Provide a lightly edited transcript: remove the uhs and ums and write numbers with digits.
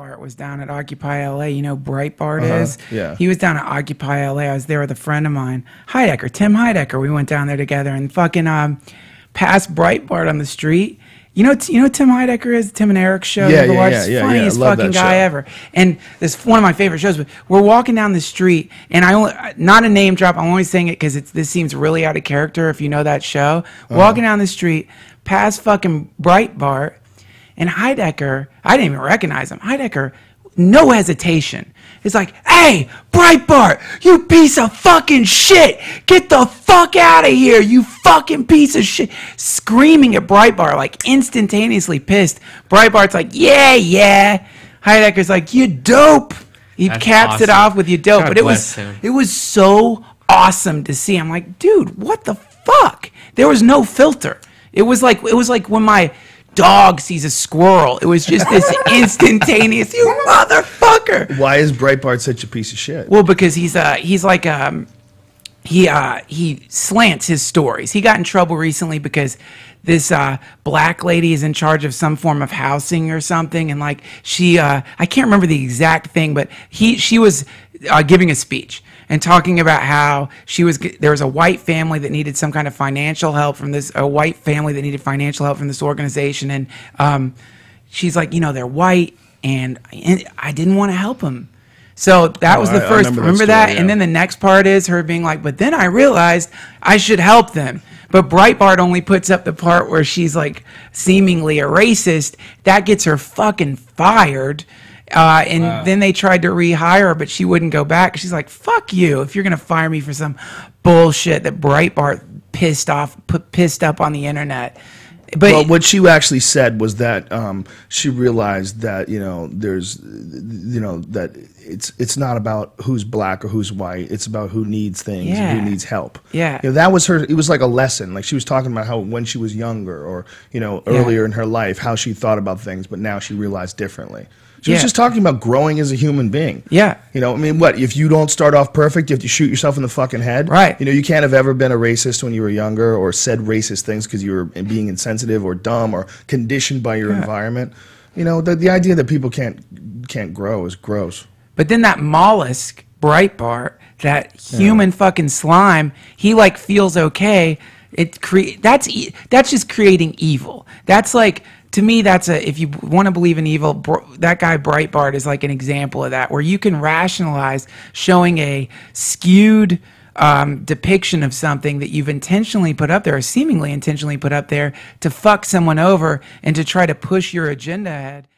Breitbart was down at Occupy LA. You know Breitbart is? Yeah. He was down at Occupy LA. I was there with a friend of mine, Tim Heidecker. We went down there together and fucking passed Breitbart on the street. You know Tim Heidecker is? Tim and Eric's show. Yeah, You ever watched? Funniest fucking guy ever. And this is one of my favorite shows. But we're walking down the street, and not a name drop. I'm only saying it because this seems really out of character if you know that show. Walking down the street, past fucking Breitbart, and Heidecker, I didn't even recognize him. Heidecker, no hesitation. It's like, hey, Breitbart, you piece of fucking shit. Get the fuck out of here, you fucking piece of shit. Screaming at Breitbart, like instantaneously pissed. Breitbart's like, yeah. Heidecker's like, you dope. He caps it off with you dope. But it was so awesome to see. I'm like, dude, what the fuck? There was no filter. It was like when my dog sees a squirrel. It was just this instantaneous, you motherfucker. Why is Breitbart such a piece of shit? Well, because he slants his stories. He got in trouble recently because this black lady is in charge of some form of housing or something, and like I can't remember the exact thing, but she was giving a speech and talking about how there was a white family that needed some kind of financial help from this organization, and she's like, they're white, and I didn't want to help them. So that was the first. Remember that? Yeah. And then the next part is her being like, but then I realized I should help them. But Breitbart only puts up the part where she's like seemingly a racist. That gets her fucking fired. Then they tried to rehire her, but she wouldn't go back. She's like, fuck you. If you're going to fire me for some bullshit that Breitbart pissed up on the internet. But what she actually said was that she realized that that it's not about who's black or who's white. It's about who needs things and who needs help. Yeah, that was her. It was like a lesson. Like she was talking about how when she was younger or earlier in her life, how she thought about things, but now she realized differently. She was just talking about growing as a human being. Yeah. What? If you don't start off perfect, you have to shoot yourself in the fucking head. Right. You can't have ever been a racist when you were younger or said racist things because you were being insensitive or dumb or conditioned by your environment. The idea that people can't grow is gross. But then that mollusk, Breitbart, that human fucking slime, he like feels okay. That's just creating evil. That's like, to me, if you want to believe in evil, that guy Breitbart is like an example of that, where you can rationalize showing a skewed depiction of something that you've intentionally put up there, or seemingly intentionally put up there, to fuck someone over and to try to push your agenda ahead.